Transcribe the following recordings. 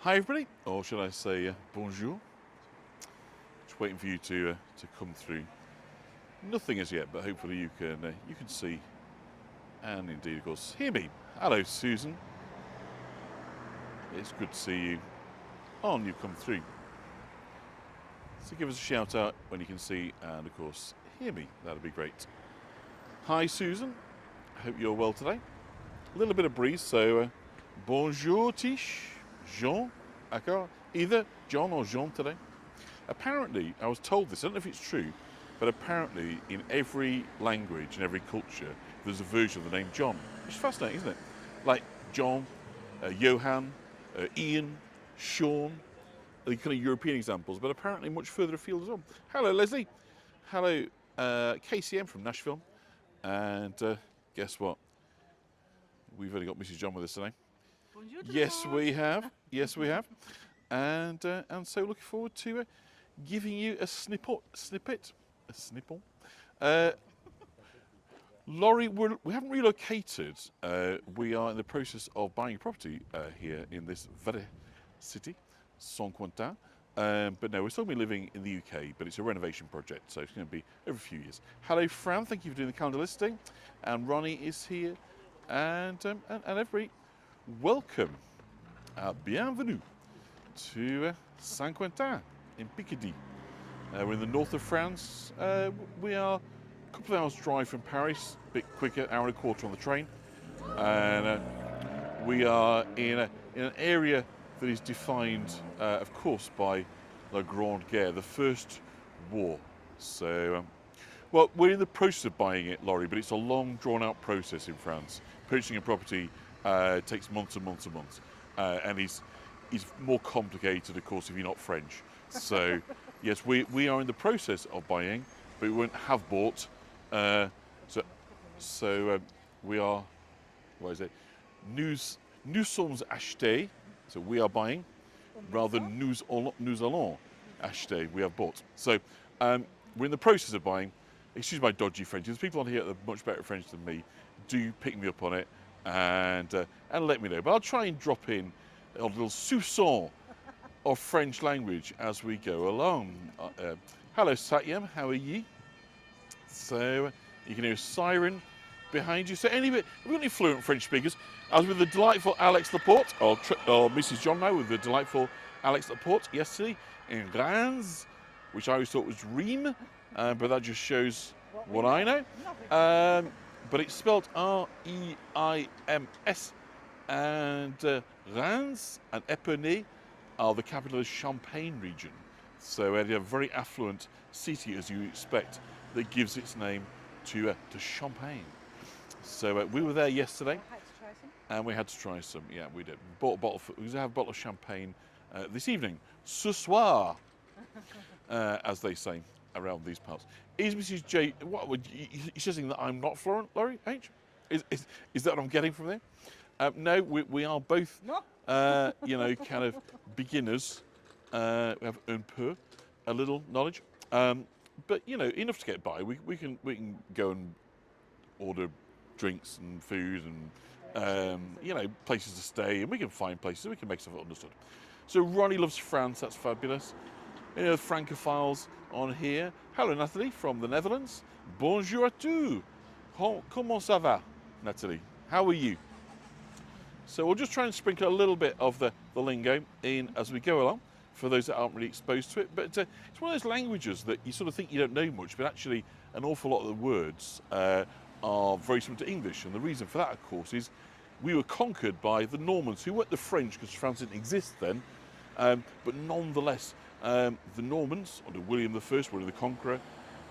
Hi everybody, or should I say bonjour? Just waiting for you to come through. Nothing as yet, but hopefully you can see and indeed, of course, hear me. Hello, Susan. It's good to see you. On you come through. So give us a shout out when you can see and, of course, hear me. That'd be great. Hi, Susan. I hope you're well today. A little bit of breeze, so bonjour, Tish, Jean. D'accord. Either John or Jean today. Apparently, I was told this, I don't know if it's true, but apparently in every language and every culture, there's a version of the name John. Which is fascinating, isn't it? Like John, Johan, Ian, Sean, the kind of European examples, but apparently much further afield as well. Hello, Leslie. Hello, KCM from Nashville. And guess what? We've only got Mrs. John with us today. Bonjour tout le Yes, monde. we have. Yes, we have. And so looking forward to giving you a snippet. Laurie, we haven't relocated. We are in the process of buying a property here in this very city, Saint Quentin. But no, we're still going to be living in the UK, but it's a renovation project, so it's going to be over a few years. Hello, Fran. Thank you for doing the calendar listing. And Ronnie is here. And everybody, welcome. Bienvenue to Saint Quentin in Picardy. We're in the north of France. We are a couple of hours drive from Paris, a bit quicker, hour and a quarter on the train. And we are in an area that is defined, of course, by La Grande Guerre, the First War. So, well, we're in the process of buying it, Laurie, but it's a long, drawn-out process in France. Purchasing a property takes months and months and months, and is more complicated, of course, if you're not French. So, yes, we are in the process of buying, but we won't have bought. So we are. What is it? Nous sommes achetés. So we are buying, rather than nous allons acheter. We have bought. So we're in the process of buying. Excuse my dodgy French. There's people on here that are much better French than me. Do pick me up on it and let me know. But I'll try and drop in a little soupçon of French language as we go along. Hello, Satyam. How are ye? So you can hear a siren behind you. So have we got any fluent French speakers? I was with the delightful Alex Laporte, or Mrs. John now, with the delightful Alex Laporte yesterday in Reims, which I always thought was Rheims, but that just shows what I know. But it's spelled R-E-I-M-S, and Reims and Epernay are the capital of the Champagne region. So a very affluent city, as you expect, that gives its name to Champagne. So we were there yesterday, and we had to try some. Yeah, we did. Bought a bottle. We have a bottle of champagne this evening, ce soir, as they say around these parts. Is Mrs. J? What would you suggesting that I'm not fluent, Laurie H? Is that what I'm getting from there? No, we are both. Kind of beginners. We have a little knowledge, but enough to get by. We can go and order drinks and food and places to stay, and we can find places. We can make stuff understood. So Ronnie loves France. That's fabulous. The Francophiles on here. Hello, Natalie from the Netherlands. Bonjour à tous. Comment ça va, Natalie? How are you? So we'll just try and sprinkle a little bit of the lingo in as we go along for those that aren't really exposed to it. But it's one of those languages that you sort of think you don't know much, but actually an awful lot of the words are very similar to English. And the reason for that, of course, is we were conquered by the Normans, who weren't the French because France didn't exist then. But nonetheless, the Normans, under William I, William the Conqueror,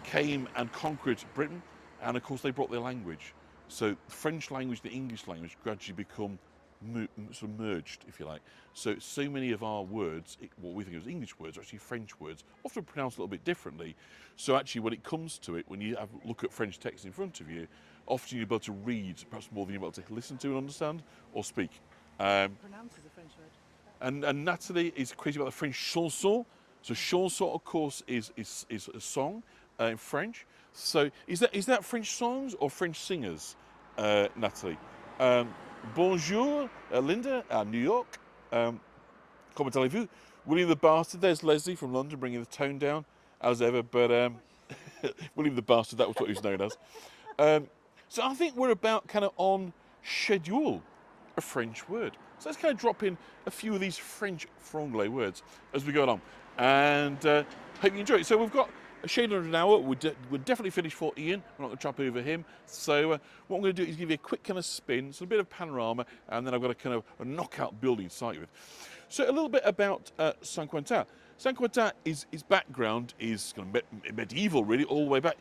came and conquered Britain. And of course, they brought their language. So the French language and the English language gradually become sort of merged, if you like. So many of our words, what we think of as English words, are actually French words, often pronounced a little bit differently. So actually, when it comes to it, when you look at French text in front of you, often you're able to read perhaps more than you're able to listen to and understand or speak. Pronounce is a French word. And Natalie is crazy about the French chanson. So chanson, of course, is a song in French. So is that French songs or French singers, Natalie? Bonjour, Linda, New York. comment allez-vous? William the Bastard, there's Leslie from London bringing the tone down, as ever, but William the Bastard, that was what he was known as. So I think we're about kind of on schedule, a French word. So let's kind of drop in a few of these French franglais words as we go along, and hope you enjoy it. So we've got a shade under an hour. We're definitely finished for Ian. We're not going to trap over him. So what I'm going to do is give you a quick kind of spin, so a bit of panorama, and then I've got a kind of a knockout building to start with. So a little bit about Saint Quentin. Saint Quentin, his background is kind of medieval, really, all the way back.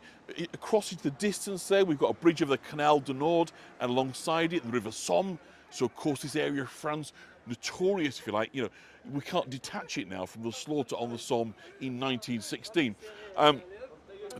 Across into the distance there, we've got a bridge over the Canal du Nord, and alongside it, the River Somme. So, of course, this area of France, notorious, if you like, you know, we can't detach it now from the slaughter on the Somme in 1916.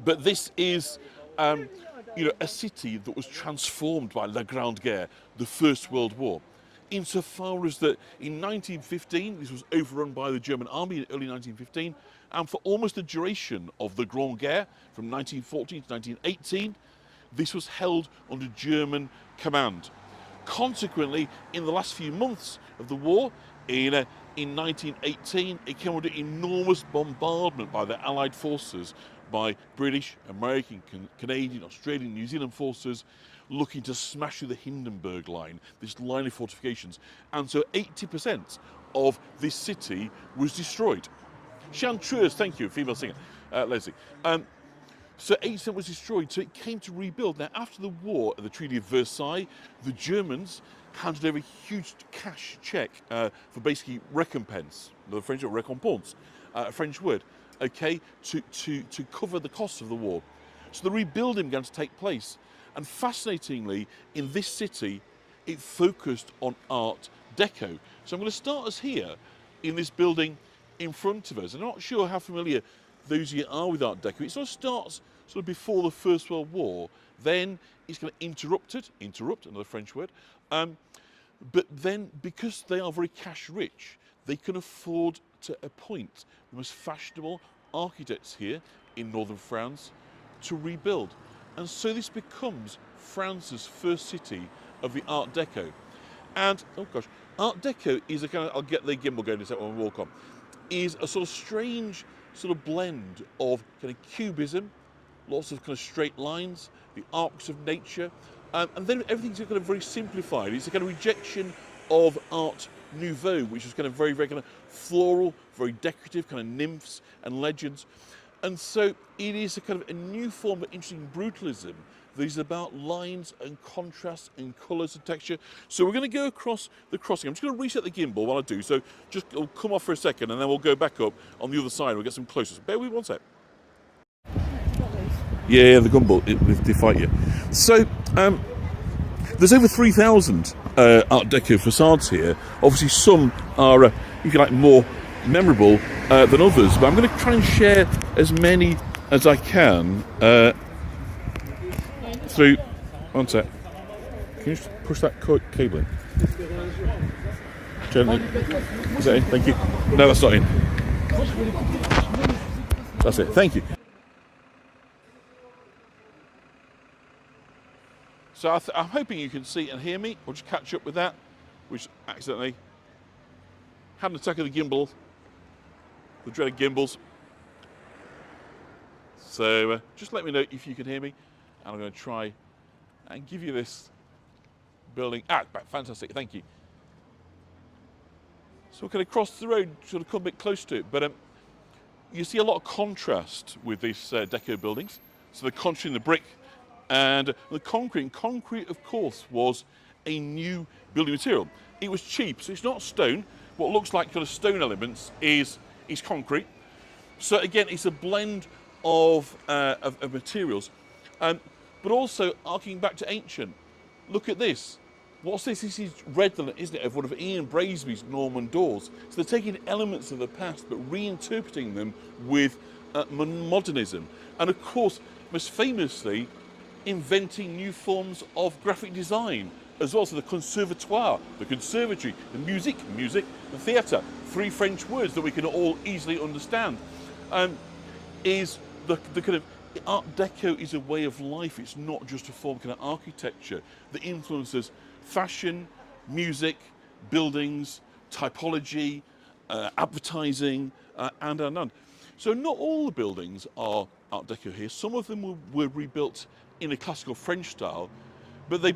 But this is, you know, a city that was transformed by La Grande Guerre, the First World War. Insofar as that in 1915, this was overrun by the German army in early 1915, and for almost the duration of the Grande Guerre, from 1914 to 1918, this was held under German command. Consequently, in the last few months of the war, in 1918, it came under enormous bombardment by the Allied forces, by British, American, Canadian, Australian, New Zealand forces, looking to smash through the Hindenburg line, this line of fortifications. And so 80% of this city was destroyed. Chanteuse, thank you, female singer, Leslie. So 80% was destroyed, so it came to rebuild. Now, after the war at the Treaty of Versailles, the Germans handed over a huge cash check for basically recompense, the French word récompense, a French word, okay, to cover the costs of the war. So the rebuilding began to take place. And fascinatingly, in this city, it focused on Art Deco. So I'm going to start us here in this building in front of us. I'm not sure how familiar those of you are with Art Deco. It sort of starts sort of before the First World War. Then it's kind of interrupt, another French word. But then, because they are very cash rich, they can afford to appoint the most fashionable architects here in northern France to rebuild. And so this becomes France's first city of the Art Deco. And, oh gosh, Art Deco is a kind of, I'll get the gimbal going in a second when we walk on, is a sort of strange sort of blend of kind of cubism, lots of kind of straight lines, the arcs of nature, and then everything's kind of very simplified. It's a kind of rejection of Art Nouveau, which is kind of very, very kind of floral, very decorative, kind of nymphs and legends. And so it is a kind of a new form of interesting brutalism that is about lines and contrast and colours and texture. So we're going to go across the crossing. I'm just going to reset the gimbal while I do. So just it'll come off for a second and then we'll go back up on the other side and we'll get some closer. Bear with me one sec. Yeah, the gimbal, they fight you. So there's over 3,000 Art Deco facades here. Obviously some are, if you like, more memorable than others, but I'm going to try and share as many as I can through. One sec. Can you just push that cable in? Gently. Is that in? Thank you. No, that's not in. That's it. Thank you. So I'm hoping you can see and hear me. We'll just catch up with that, which accidentally had an attack of the gimbal. The dreaded gimbals. So just let me know if you can hear me, and I'm going to try and give you this building. Fantastic, thank you. So we're going to cross the road, sort of come a bit close to it, but you see a lot of contrast with these deco buildings. So the contrast in the brick and the concrete. Concrete, of course, was a new building material. It was cheap, so it's not stone. What looks like kind of stone elements is concrete. So again, it's a blend of materials, but also arcing back to ancient. Look at this. What's this? This is redolent, isn't it, of one of Ian Braisby's Norman doors. So they're taking elements of the past but reinterpreting them with modernism. And of course, most famously, inventing new forms of graphic design as well. So the conservatoire, the conservatory, the music, the theatre, three French words that we can all easily understand, is the kind of Art Deco is a way of life. It's not just a form of kind of architecture that influences fashion, music, buildings, typology, advertising, and. So not all the buildings are Art Deco here. Some of them were rebuilt in a classical French style, but there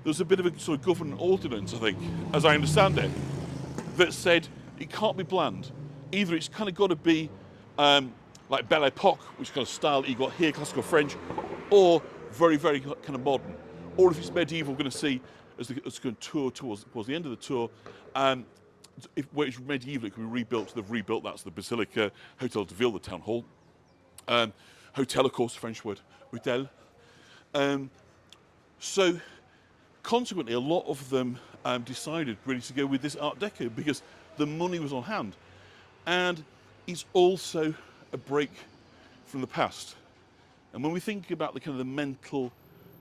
was a bit of a sort of government ordinance, I think, as I understand it, that said it can't be bland. Either it's kind of got to be like Belle Epoque, which kind of style that you got here, classical French, or very, very kind of modern. Or if it's medieval, we're going to see as it's going to tour towards the end of the tour. Where it's medieval, it can be rebuilt. They've rebuilt that, so the Basilica, Hotel de Ville, the town hall. Hotel, of course, the French word, hotel. So consequently, a lot of them decided really to go with this Art Deco because the money was on hand. And it's also a break from the past. And when we think about the kind of the mental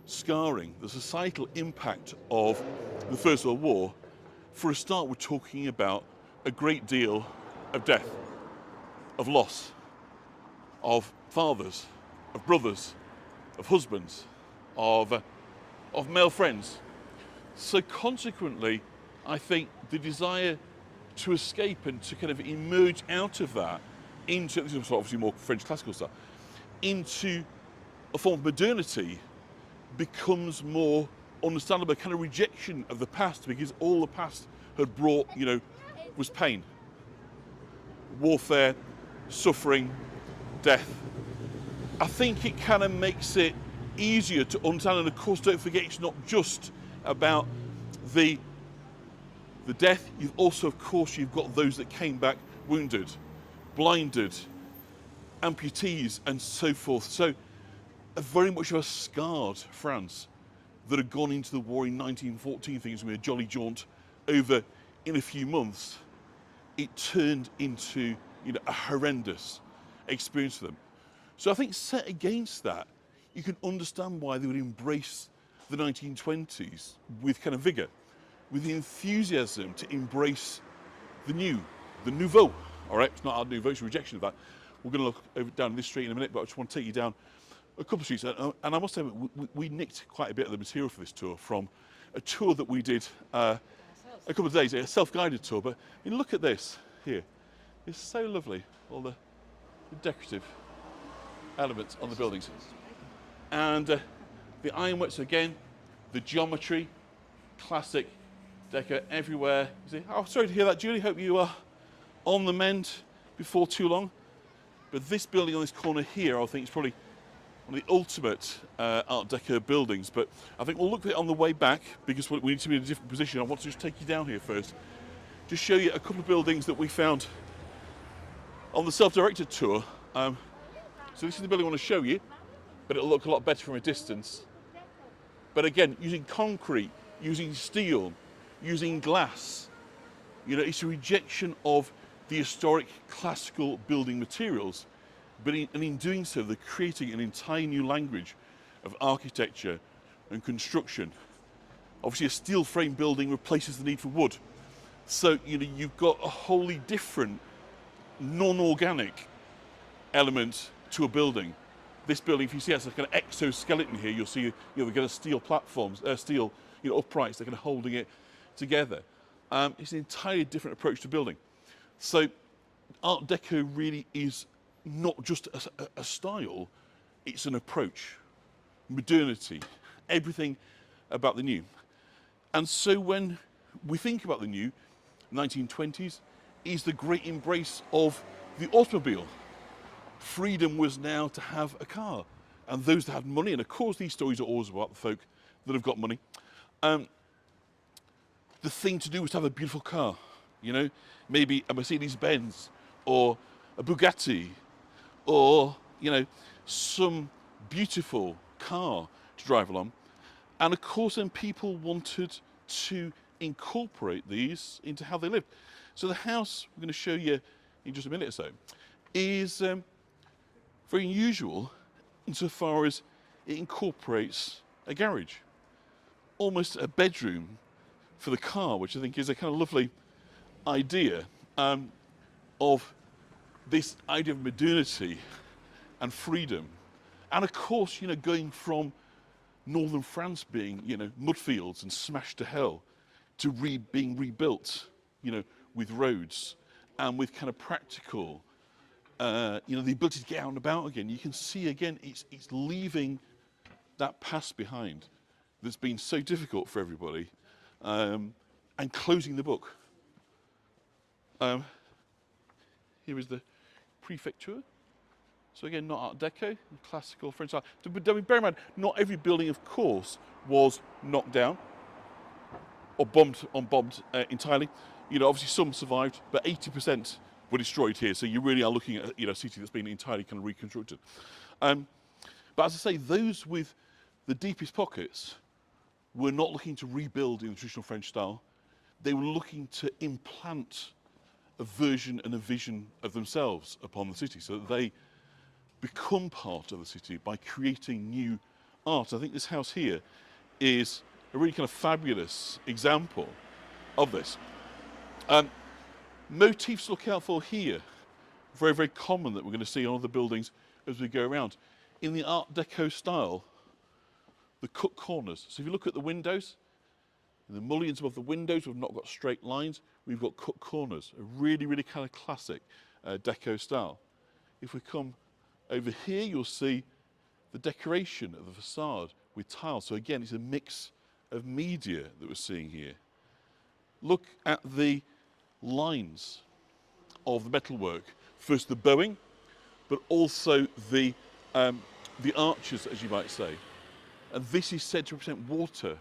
scarring, the societal impact of the First World War, for a start, we're talking about a great deal of death, of loss, of fathers, of brothers, of husbands, of male friends. So consequently, I think the desire to escape and to kind of emerge out of that into, this is obviously more French classical stuff, into a form of modernity becomes more understandable, a kind of rejection of the past, because all the past had brought, was pain, warfare, suffering, death. I think it kind of makes it easier to understand, and of course don't forget it's not just about the death, you've also, of course, you've got those that came back wounded, blinded, amputees and so forth. So very much of a scarred France that had gone into the war in 1914, thinking it was going to be a jolly jaunt over in a few months. It turned into a horrendous experience for them. So I think set against that, you can understand why they would embrace the 1920s with kind of vigour, with the enthusiasm to embrace the new, the nouveau. All right, it's not Art Nouveau, it's a rejection of that. We're going to look over down this street in a minute, but I just want to take you down a couple of streets. And I must say, we nicked quite a bit of the material for this tour from a tour that we did a couple of days ago, a self-guided tour. But look at this here. It's so lovely, all the decorative elements on the buildings. And the ironworks again, the geometry, classic deco everywhere. You see, oh, sorry to hear that, Julie. Hope you are on the mend before too long. But this building on this corner here, I think, is probably one of the ultimate Art Deco buildings. But I think we'll look at it on the way back because we need to be in a different position. I want to just take you down here first, just show you a couple of buildings that we found on the self-directed tour. So this is the building I want to show you, but it'll look a lot better from a distance. But again, using concrete, using steel, using glass, it's a rejection of the historic classical building materials. But in doing so, they're creating an entire new language of architecture and construction. Obviously, a steel frame building replaces the need for wood. So, you've got a wholly different, non-organic element to a building. This building, if you see it, it's like an exoskeleton here. You'll see, we've got steel platforms, steel, uprights. They're kind of holding it together. It's an entirely different approach to building. So, Art Deco really is not just a style; it's an approach, modernity, everything about the new. And so, when we think about the new, 1920s is the great embrace of the automobile. Freedom was now to have a car, and those that had money, and of course these stories are always about the folk that have got money. The thing to do was to have a beautiful car, maybe a Mercedes-Benz or a Bugatti or, some beautiful car to drive along. And of course then people wanted to incorporate these into how they lived. So the house we're going to show you in just a minute or so is very unusual insofar as it incorporates a garage, almost a bedroom for the car, which I think is a kind of lovely idea of this idea of modernity and freedom. And of course, going from northern France being, mud fields and smashed to hell to being rebuilt, with roads and with kind of practical, you know, the ability to get out and about again. You can see again, it's leaving that past behind that's been so difficult for everybody, and closing the book. Here is the prefecture. So again, not Art Deco, classical French art. But bear in mind, not every building, of course, was knocked down or bombed entirely. You know, obviously some survived, but 80% were destroyed here. So you really are looking at, you know, a city that's been entirely kind of reconstructed. But as I say, those with the deepest pockets were not looking to rebuild in the traditional French style. They were looking to implant a version and a vision of themselves upon the city so that they become part of the city by creating new art. I think this house here is a really kind of fabulous example of this. Motifs to look out for here, very, very common that we're going to see on other buildings as we go around. In the Art Deco style, the cut corners. So if you look at the windows, the mullions above the windows, we've not got straight lines, we've got cut corners, a really, really kind of classic Deco style. If we come over here, you'll see the decoration of the facade with tiles. So again, it's a mix of media that we're seeing here. Look at the lines of the metalwork. First the bowing, but also the arches, as you might say. And this is said to represent water,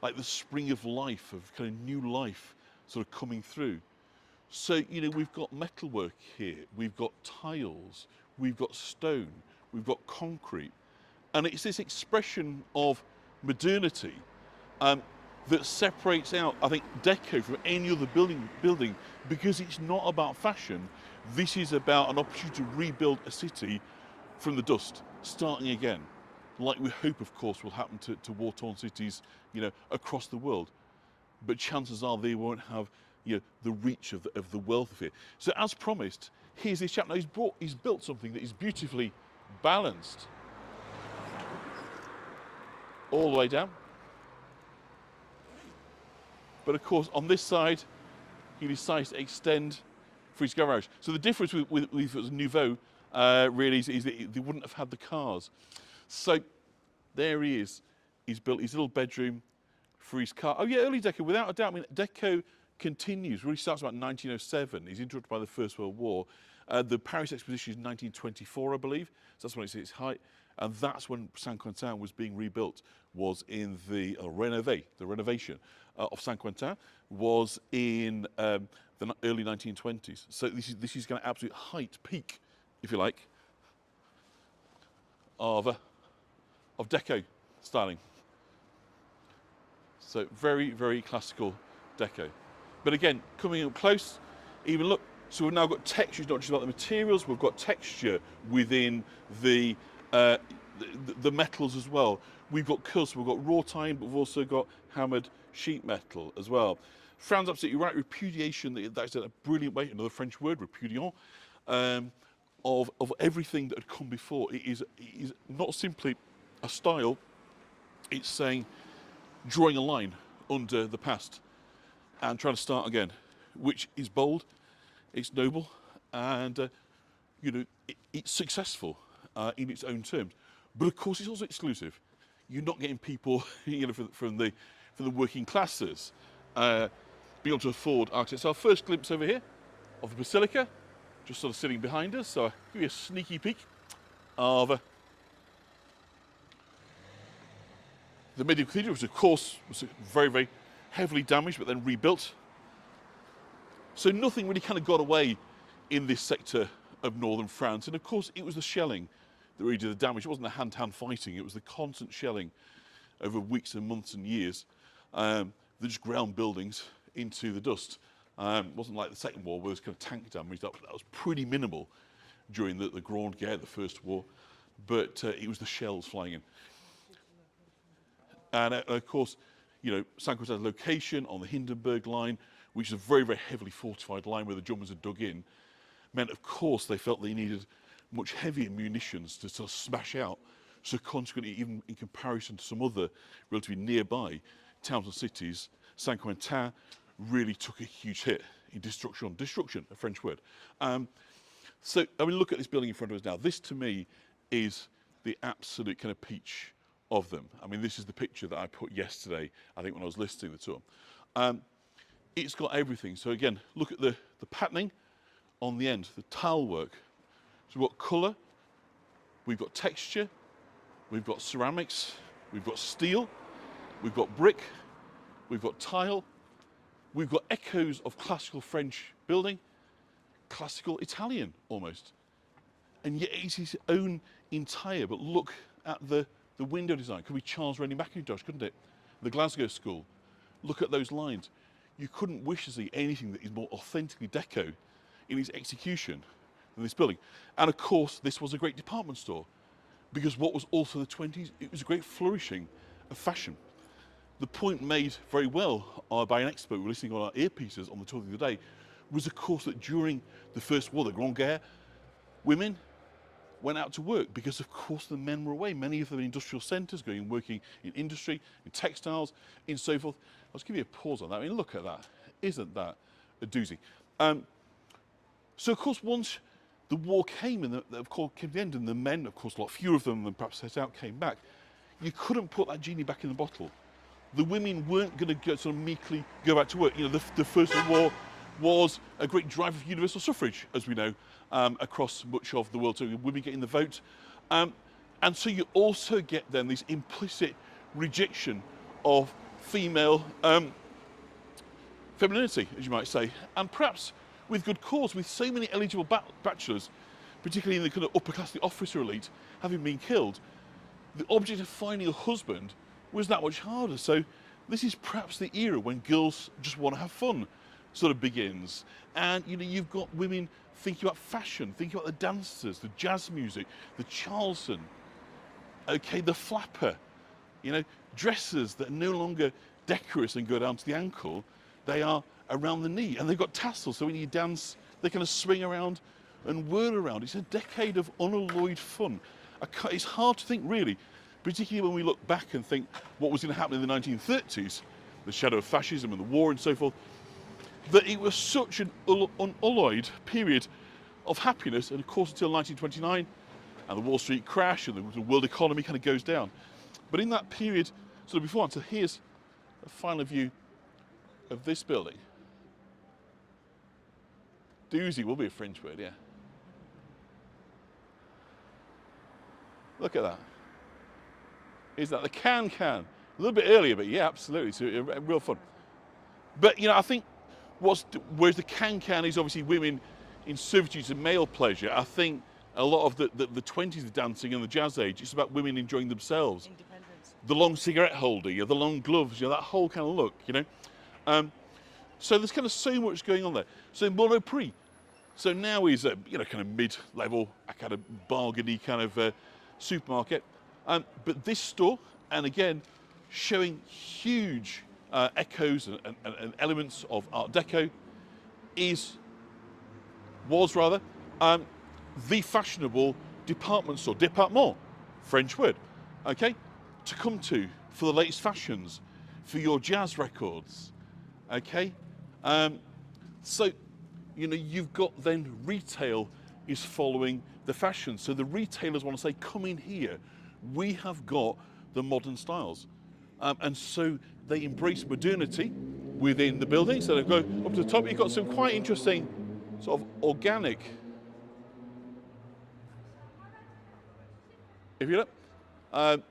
like the spring of life, of kind of new life sort of coming through. So, you know, we've got metalwork here, we've got tiles, we've got stone, we've got concrete. And it's this expression of modernity that separates out, I think, Deco from any other building because it's not about fashion. This is about an opportunity to rebuild a city from the dust, starting again, like we hope, of course, will happen to war-torn cities, you know, across the world. But chances are they won't have, you know, the reach of the wealth of it. So, as promised, here's this chap. Now he's built something that is beautifully balanced all the way down. But of course, on this side, he decides to extend for his garage. So the difference with if it was Nouveau really is that they wouldn't have had the cars. So there he is. He's built his little bedroom for his car. Oh yeah, early Deco, without a doubt. I mean, Deco continues, really starts about 1907. He's interrupted by the First World War. The Paris Exposition is 1924, I believe. So that's when it's at its height. And that's when Saint Quentin was being rebuilt, was in the renovation of Saint Quentin was in the early 1920s. So this is kind of absolute height, peak, if you like, of Deco styling. So very, very classical Deco. But again, coming up close, even look, so we've now got textures, not just about the materials, we've got texture within the metals as well. We've got curls, so we've got raw time, but we've also got hammered sheet metal as well. Fran's absolutely right, repudiation, that's a brilliant way, another French word, repudiant, of everything that had come before. It is not simply a style, it's saying, drawing a line under the past and trying to start again, which is bold, it's noble, and you know, it's successfly in its own terms. But of course, it's also exclusive. You're not getting people, you know, from the working classes being able to afford architecture. So our first glimpse over here of the Basilica, just sort of sitting behind us. So I'll give you a sneaky peek of the medieval cathedral, which of course was very, very heavily damaged, but then rebuilt. So nothing really kind of got away in this sector of northern France. And of course, it was the shelling that really did the damage. It wasn't the hand-to-hand fighting, it was the constant shelling over weeks and months and years that just ground buildings into the dust. It wasn't like the Second War where there was kind of tank damage. That was pretty minimal during the Grande Guerre, the First War, but it was the shells flying in. And of course, you know, Saint Quentin's location on the Hindenburg line, which is a very, very heavily fortified line where the Germans had dug in, meant, of course, they felt they needed much heavier munitions to sort of smash out. So consequently, even in comparison to some other relatively nearby towns and cities, Saint Quentin really took a huge hit in destruction, a French word. So, I mean, look at this building in front of us now. This, to me, is the absolute kind of peach of them. I mean, this is the picture that I put yesterday, I think, when I was listing the tour. It's got everything. So, again, look at the patterning on the end, the tile work. So we've got colour, we've got texture, we've got ceramics, we've got steel, we've got brick, we've got tile, we've got echoes of classical French building, classical Italian almost. And yet it's his own entire, but look at the window design. Could be Charles Rennie Mackintosh, couldn't it? The Glasgow School. Look at those lines. You couldn't wish to see anything that is more authentically Deco in its execution than this building. And of course, this was a great department store, because what was also the 20s, it was a great flourishing of fashion. The point made very well by an expert we were listening on our earpieces on the tour the other day was, of course, that during the First War, the Grande Guerre, women went out to work because, of course, the men were away. Many of them in industrial centres, going and working in industry, in textiles, and so forth. I'll just give you a pause on that. I mean, look at that. Isn't that a doozy? So, of course, once the war came and of course came to the end, and the men, of course, a lot fewer of them than perhaps set out, came back, you couldn't put that genie back in the bottle. The women weren't going to sort of meekly go back to work. You know, the First World War was a great driver for universal suffrage, as we know, across much of the world. So women getting the vote. And so you also get then this implicit rejection of female femininity, as you might say. And perhaps with good cause, with so many eligible bachelors, particularly in the kind of upper class, the officer elite, having been killed, the object of finding a husband was that much harder. So this is perhaps the era when girls just want to have fun sort of begins. And, you know, you've got women thinking about fashion, thinking about the dancers, the jazz music, the Charleston, okay, the flapper, you know, dresses that are no longer decorous and go down to the ankle, they are around the knee, and they've got tassels, so when you dance, they kind of swing around and whirl around. It's a decade of unalloyed fun. It's hard to think, really, particularly when we look back and think what was going to happen in the 1930s, the shadow of fascism and the war and so forth, that it was such an unalloyed period of happiness, and of course until 1929, and the Wall Street crash and the world economy kind of goes down. But in that period, sort of before, so here's a final view of this building. Doozy will be a French word, yeah. Look at that. Is that the can? A little bit earlier, but yeah, absolutely. So real fun. But, you know, I think whereas the can is obviously women in servitude to male pleasure, I think a lot of the 20s, the dancing and the jazz age, it's about women enjoying themselves. Independence. The long cigarette holder, you know, the long gloves, you know, that whole kind of look, you know. So there's kind of so much going on there. So Monoprix, so now is a, you know, kind of mid-level, a kind of bargainy kind of supermarket. But this store, and again, showing huge echoes and elements of Art Deco, was the fashionable department store, département, French word, okay, to come to for the latest fashions, for your jazz records, okay. So, you know, you've got then retail is following the fashion. So the retailers want to say, come in here. We have got the modern styles. And so they embrace modernity within the building. So they go up to the top. You've got some quite interesting sort of organic, if you look, sort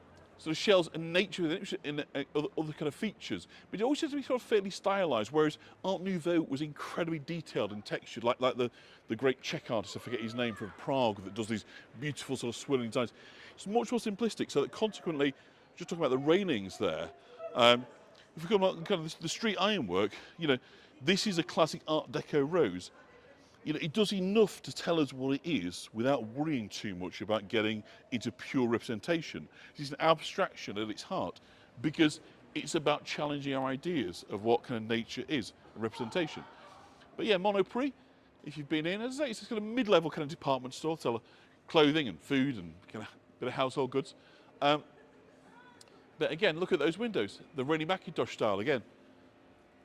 of shells and nature in other kind of features. But it always has to be sort of fairly stylized, whereas Art Nouveau was incredibly detailed and textured, like the great Czech artist, I forget his name, from Prague, that does these beautiful sort of swirling designs. It's much more simplistic, so that consequently, just talking about the railings there, if we come on kind of the street ironwork, you know, this is a classic Art Deco rose. You know, it does enough to tell us what it is without worrying too much about getting into pure representation. It's an abstraction at its heart, because it's about challenging our ideas of what kind of nature is a representation. But yeah, Monoprix, if you've been in, as I say, it's a kind of mid-level kind of department store, sell clothing and food and kind of a bit of household goods. But again, look at those windows, the Rennie Mackintosh style again.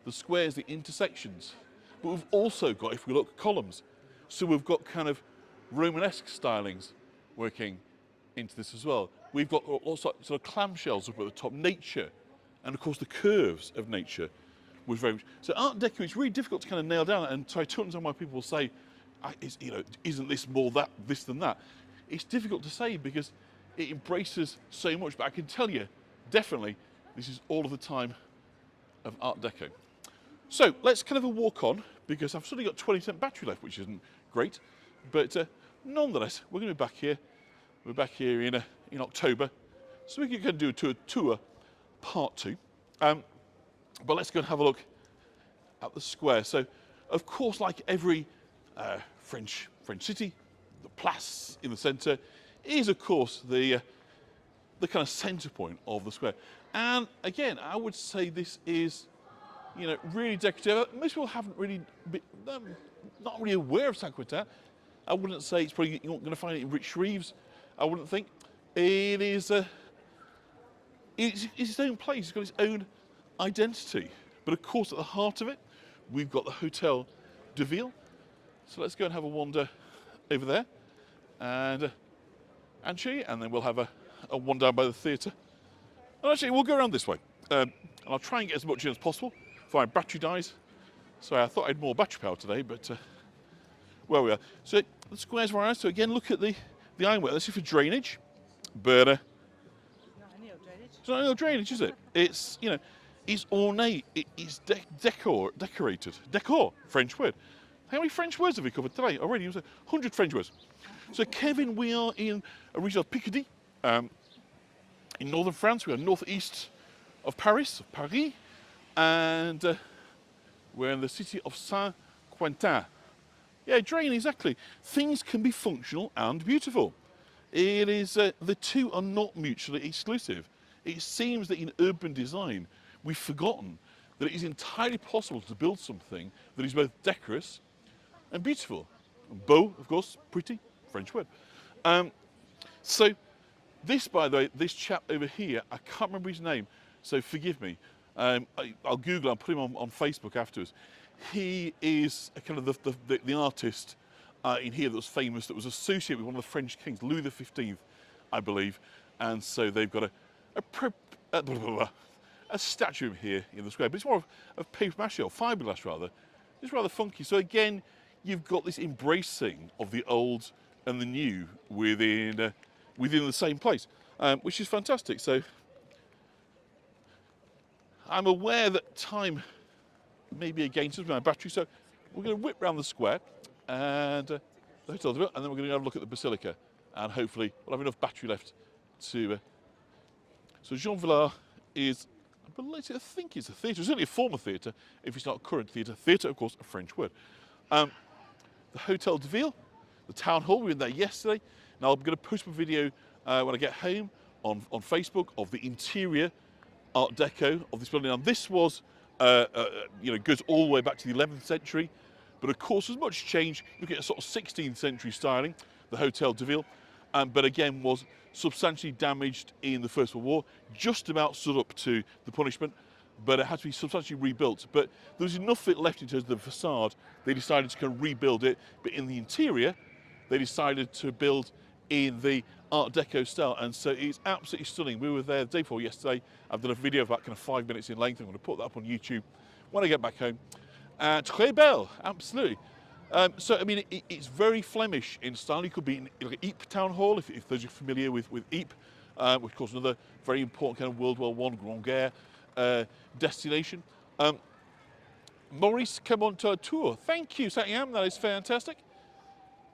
the squares, the intersections. But we've also got, if we look, columns. So we've got kind of Romanesque stylings working into this as well. We've got also sort of clamshells up at the top, nature, and of course the curves of nature was very much. So Art Deco, it's really difficult to kind of nail down, and so I don't understand why people will say, isn't this more this than that? It's difficult to say because it embraces so much, but I can tell you, definitely, this is all of the time of Art Deco. So let's kind of a walk on, because I've suddenly got 20% battery left, which isn't great, but nonetheless, we're going to be back here. We're back here in October, so we can kind of do a tour part 2. But let's go and have a look at the square. So, of course, like every French city, the place in the centre is, of course, the kind of centre point of the square. And again, I would say this is, really decorative. Most people haven't really been, not really aware of Saint Quentin. I wouldn't say it's probably, you're not going to find it in rich Reeves. I wouldn't think. It is it's its own place. It's got its own identity. But of course, at the heart of it, we've got the Hotel de Ville. So let's go and have a wander over there and show you, and then we'll have a wander down by the theatre. And actually, we'll go around this way. And I'll try and get as much in as possible before my battery dies. Sorry, I thought I had more battery power today, but well, we are. So the square's right. So again, look at the ironwork. This is for drainage, but Not any old drainage. it's not any drainage, is it? It's it's ornate. It's decorated. Decor, French word. How many French words have we covered today already? It was 100 French words. So Kevin, we are in a region of Picardy, in northern France. We are northeast of Paris, and we're in the city of Saint Quentin. Yeah, drain, exactly. Things can be functional and beautiful. It is, the two are not mutually exclusive. It seems that in urban design, we've forgotten that it is entirely possible to build something that is both decorous and beautiful. Beau, of course, pretty, French word. So this, by the way, this chap over here, I can't remember his name, so forgive me. I'll Google, I'll put him on Facebook afterwards. He is a kind of the artist in here that was famous, that was associated with one of the French kings, Louis XV, I believe. And so they've got a statue of him here in the square, but it's more of paper mache, or fiberglass rather. It's rather funky. So again, you've got this embracing of the old and the new within the same place, which is fantastic. So I'm aware that time may be against us with my battery, so we're going to whip round the square and the hotel, and then we're going to have a look at the basilica, and hopefully we'll have enough battery left to. So Jean Villard is, I think it's a theatre. It's certainly a former theatre, if it's not a current theatre. Theatre, of course, a French word. The Hotel de Ville, the town hall. We were in there yesterday. Now I'm going to post a video when I get home on Facebook of the interior Art Deco of this building. Now this was, goes all the way back to the 11th century, but of course there's much change. You get a sort of 16th century styling, the Hotel de Ville, but again was substantially damaged in the First World War, just about stood up to the punishment, but it had to be substantially rebuilt. But there was enough of it left in terms of the facade, they decided to kind of rebuild it, but in the interior, they decided to build in the Art Deco style, and so it's absolutely stunning. We were there the day before yesterday. I've done a video about kind of 5 minutes in length. I'm going to put that up on YouTube when I get back home. Très belle, absolutely. So, I mean, it's very Flemish in style. You could be in like Ypres Town Hall, if those are familiar with Ypres, which of course another very important kind of World War I, Grande Guerre destination. Maurice, come on to our tour. Thank you, Saint-Yam, that is fantastic.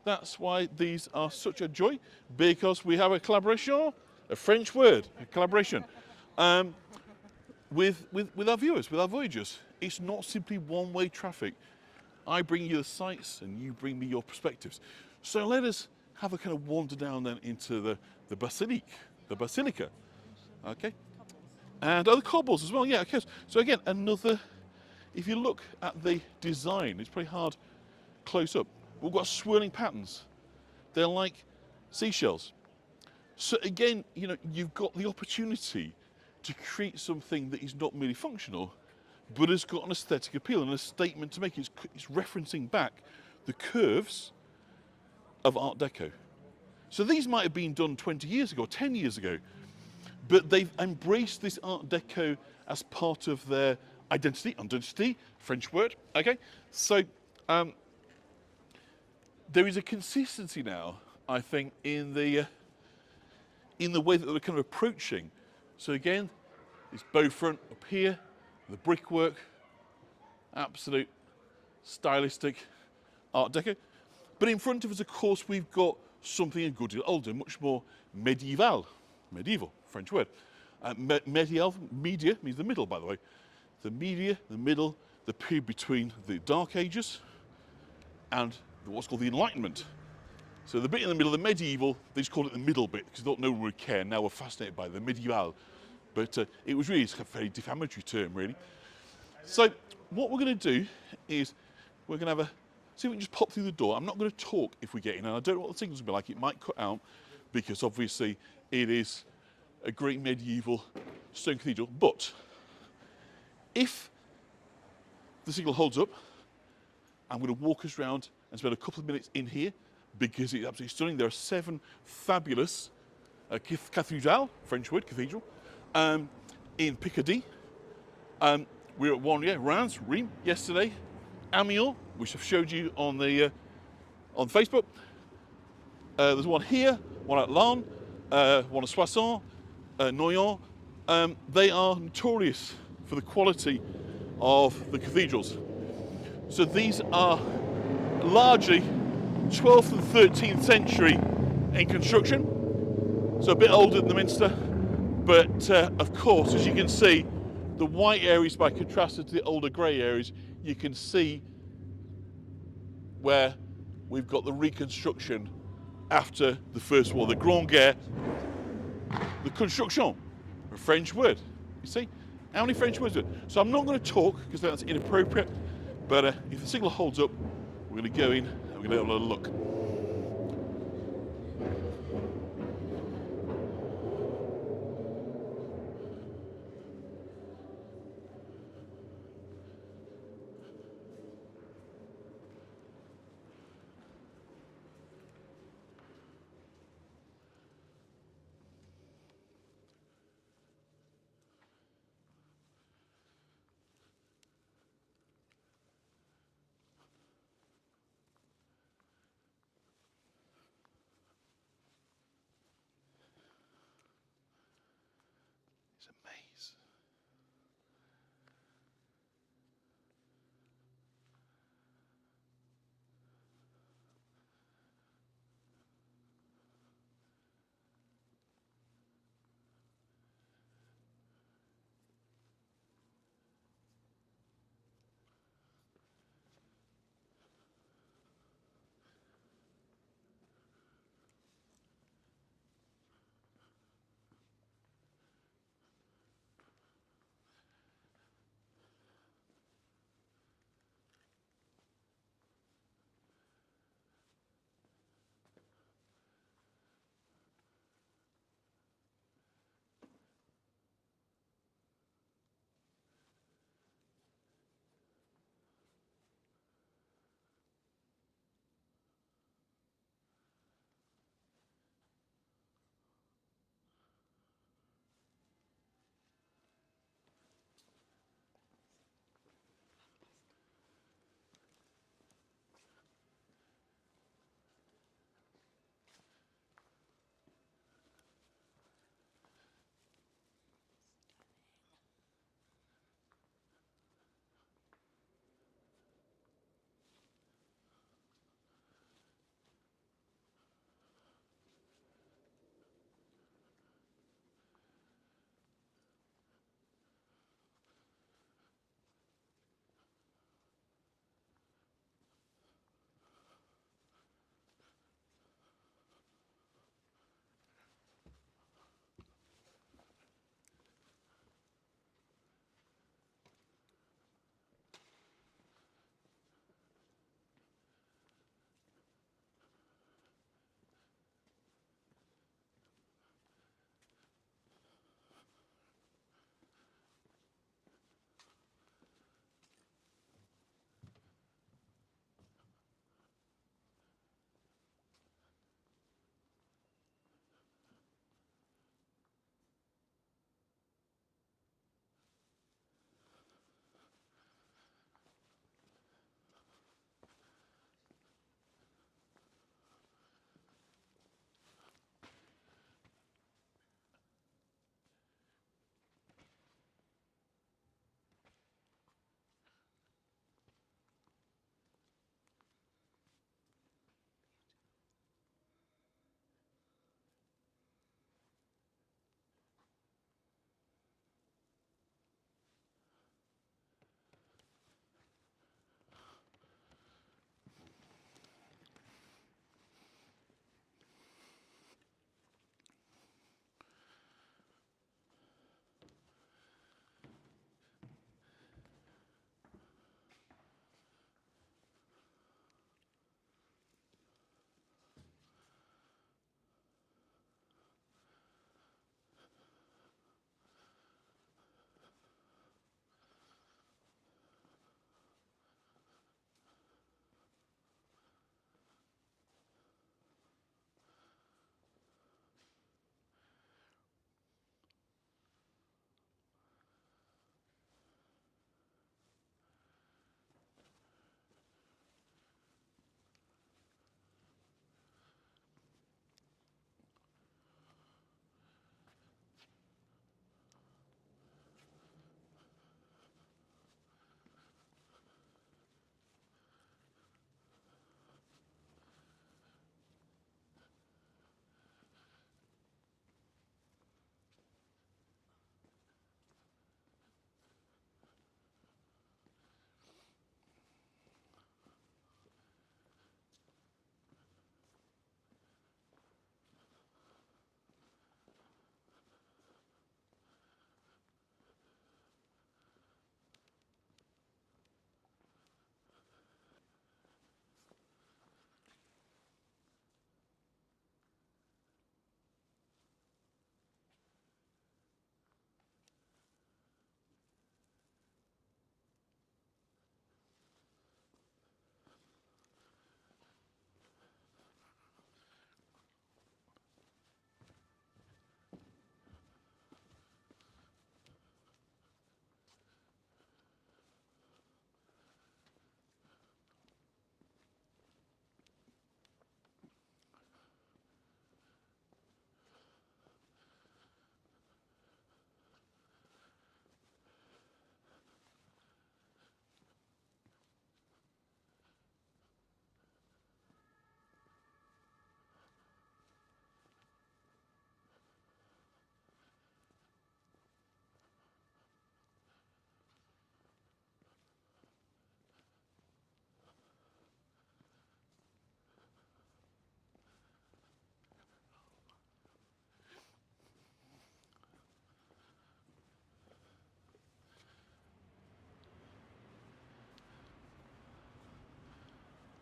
That's why these are such a joy, because we have a collaboration, a French word, a collaboration, with our viewers, with our voyagers. It's not simply one-way traffic. I bring you the sights and you bring me your perspectives. So let us have a kind of wander down then into the basilica, okay? And other cobbles as well, yeah, okay. So again, another, if you look at the design, it's pretty hard close up. We've got swirling patterns. They're like seashells. So again, you've got the opportunity to create something that is not merely functional, but it's got an aesthetic appeal and a statement to make. It's referencing back the curves of Art Deco. So these might have been done 20 years ago, 10 years ago, but they've embraced this Art Deco as part of their identity, French word, okay? So there is a consistency now, I think, in the way that we're kind of approaching. So again, this bow front up here, the brickwork, absolute stylistic Art Deco. But in front of us, of course, we've got something a good deal older, much more medieval, French word. Media means the middle, by the way. The media, the middle, the period between the Dark Ages and what's called the Enlightenment. So the bit in the middle, the medieval, they just called it the middle bit because no one would care. Now we're fascinated by the medieval. But it was really a very defamatory term, really. So what we're going to do is we're going to have see if we can just pop through the door. I'm not going to talk if we get in, and I don't know what the signal's going to be like. It might cut out because obviously it is a great medieval stone cathedral. But if the signal holds up, I'm going to walk us around and spend a couple of minutes in here because it's absolutely stunning. There are 7 fabulous cathedrals, French word, cathedral, in Picardy. We were at one, Reims, yesterday. Amiens, which I've showed you on the on Facebook. There's one here, one at Laon, one at Soissons, Noyon. They are notorious for the quality of the cathedrals. So these are largely 12th and 13th century in construction, so a bit older than the Minster, but of course, as you can see, the white areas by contrast to the older grey areas, you can see where we've got the reconstruction after the First War, the Grande Guerre, the construction, a French word. You see, how many French words are there? So I'm not going to talk because that's inappropriate, but if the signal holds up, we're going to go in and we're going to have a little look. It's a maze.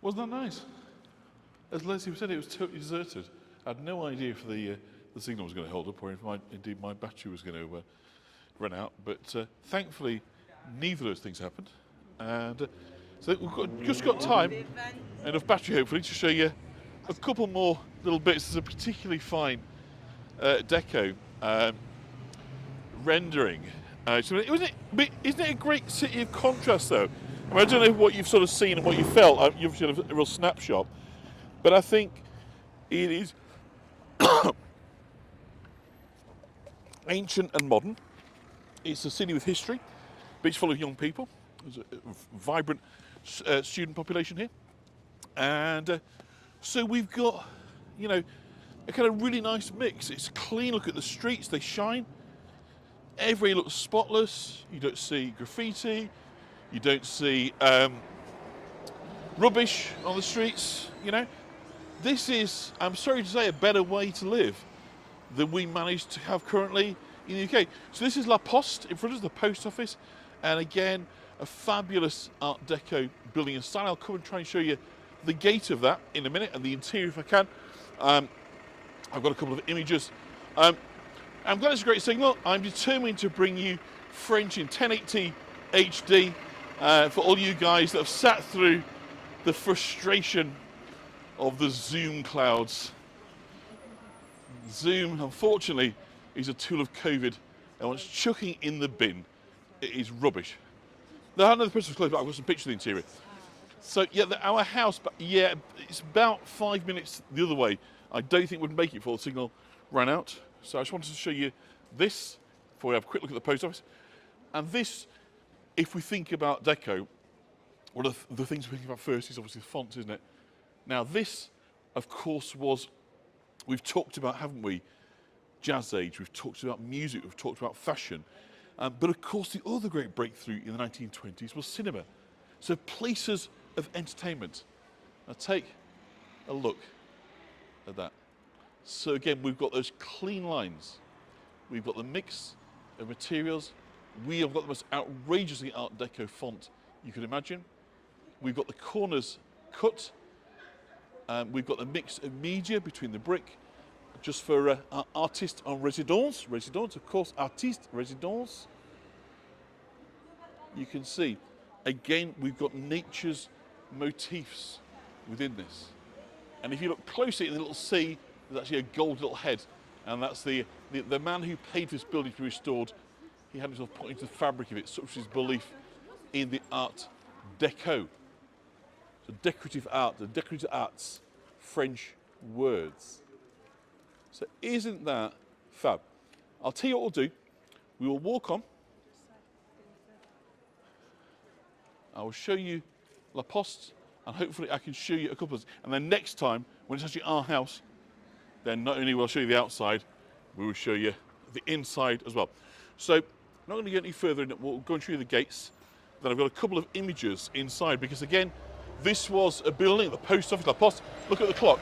Wasn't that nice? As Leslie said, it was totally deserted. I had no idea if the signal was going to hold up or if indeed my battery was going to run out. But thankfully, neither of those things happened. And so just got time, enough battery hopefully, to show you a couple more little bits. There's a particularly fine deco rendering. So isn't it a great city of contrast though? I mean, I don't know what you've sort of seen and what you felt. You've seen a real snapshot. But I think it is ancient and modern. It's a city with history, but it's full of young people. There's a vibrant student population here. And so we've got, you know, a kind of really nice mix. It's clean, look at the streets, they shine. Everywhere looks spotless. You don't see graffiti. You don't see rubbish on the streets, you know. This is, I'm sorry to say, a better way to live than we manage to have currently in the UK. So this is La Poste in front of the post office, and again, a fabulous Art Deco building and style. I'll come and try and show you the gate of that in a minute, and the interior if I can. I've got a couple of images. I'm glad it's a great signal. I'm determined to bring you French in 1080 HD for all you guys that have sat through the frustration of the Zoom clouds. Zoom, unfortunately, is a tool of COVID, and once chucking in the bin, it is rubbish. Now, I know the person was close, but I've got some pictures of the interior. So, yeah, our house, but yeah, it's about 5 minutes the other way. I don't think we'd make it before the signal ran out. So I just wanted to show you this before we have a quick look at the post office. And this, if we think about deco, one of the things we think about first is obviously the font, isn't it? Now this, of course, we've talked about, haven't we? Jazz Age, we've talked about music, we've talked about fashion. But of course, the other great breakthrough in the 1920s was cinema. So places of entertainment. Now take a look at that. So again, we've got those clean lines. We've got the mix of materials. We have got the most outrageously Art Deco font you could imagine. We've got the corners cut. We've got the mix of media between the brick, just for artiste en résidence. Résidence, of course, artiste, résidence. You can see, again, we've got nature's motifs within this. And if you look closely in the little C, there's actually a gold little head. And that's the man who paid for this building to be restored. He had himself put into the fabric of it, such was his belief in the Art Deco. So decorative art, the decorative arts, French words. So isn't that fab? I'll tell you what we'll do. We will walk on. I will show you La Poste, and hopefully I can show you a couple of things. And then next time, when it's actually our house, then not only will I show you the outside, we will show you the inside as well. So, not going to get any further in it. We'll go and show you the gates. Then I've got a couple of images inside, because again, this was a building at the post office, La Poste. Look at the clock.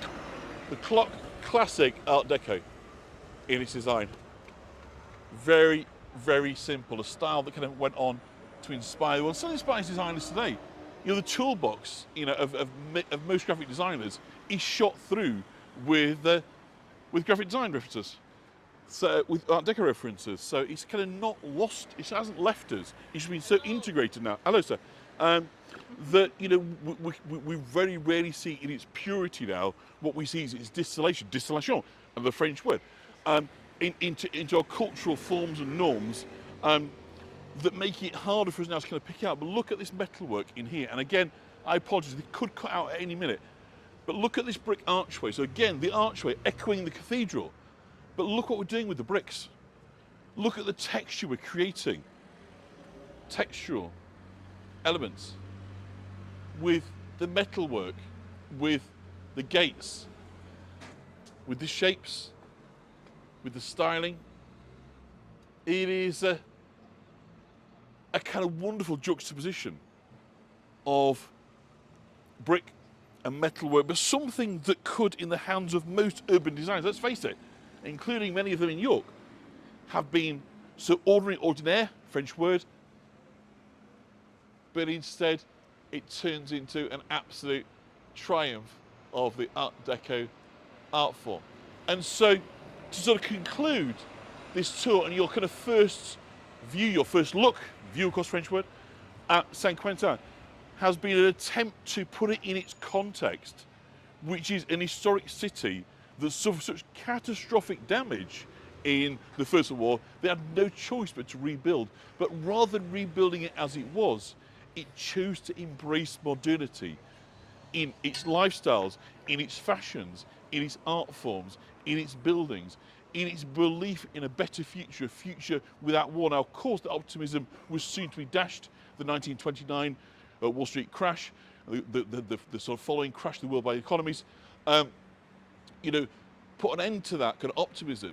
The clock, classic Art Deco in its design. Very, very simple. A style that kind of went on to inspire, well, still inspires designers today. You know, the toolbox, you know, of most graphic designers is shot through with graphic design references, so with Art Deco references. So it's kind of not lost. It hasn't left us. It's been so integrated now. Hello, sir. That, you know, we very rarely see in its purity now. What we see is its distillation of the French word, into our cultural forms and norms. That make it harder for us now to kind of pick out. But look at this metalwork in here. And again, I apologise, it could cut out at any minute. But look at this brick archway. So again, the archway echoing the cathedral. But look what we're doing with the bricks. Look at the texture we're creating. Textural elements. With the metalwork, with the gates, with the shapes, with the styling. It is a kind of wonderful juxtaposition of brick and metalwork, but something that could, in the hands of most urban designers, let's face it, including many of them in York, have been so ordinaire, French word, but instead it turns into an absolute triumph of the Art Deco art form. And so, to sort of conclude this tour and your kind of first view, your first look, view of course French word, at Saint Quentin has been an attempt to put it in its context, which is an historic city that suffered such catastrophic damage in the First World War. They had no choice but to rebuild. But rather than rebuilding it as it was, it chose to embrace modernity in its lifestyles, in its fashions, in its art forms, in its buildings, in its belief in a better future, a future without war. Now, of course, that optimism was soon to be dashed. The 1929 Wall Street crash, the sort of following crash of the worldwide economies, put an end to that kind of optimism.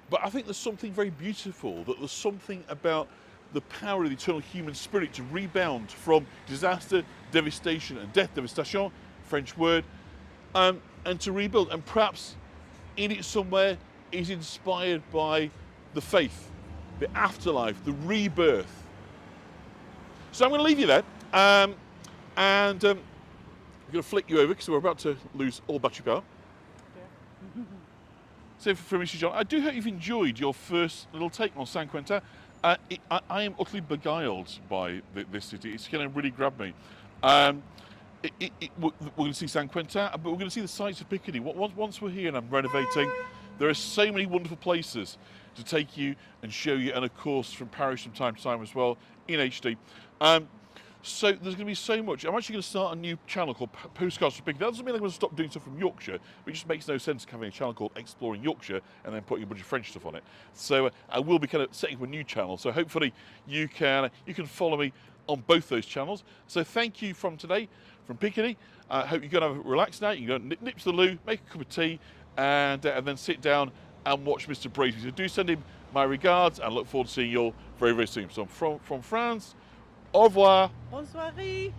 But I think there's something very beautiful, that there's something about the power of the eternal human spirit to rebound from disaster, devastation, and death, devastation, French word, and to rebuild. And perhaps in it somewhere is inspired by the faith, the afterlife, the rebirth. So I'm going to leave you there, and I'm going to flick you over because we're about to lose all battery power. So for Mr. John, I do hope you've enjoyed your first little take on Saint Quentin. I am utterly beguiled by this city. It's going to really grab me. We're going to see Saint Quentin, but we're going to see the sights of Picardy. Once we're here and I'm renovating, there are so many wonderful places to take you and show you, and of course from Paris from time to time as well in HD. So there's going to be so much. I'm actually going to start a new channel called Postcards from Picardy. That doesn't mean I'm going to stop doing stuff from Yorkshire, but it just makes no sense having a channel called Exploring Yorkshire and then putting a bunch of French stuff on it. So I will be kind of setting up a new channel. So hopefully you can follow me on both those channels. So thank you from today, from Picardy. I hope you're going to have a relaxed night. You're going to nip to the loo, make a cup of tea, and then sit down and watch Mr. Bracey. So do send him my regards, and look forward to seeing you all very, very soon. So from France, au revoir. Bonne soirée.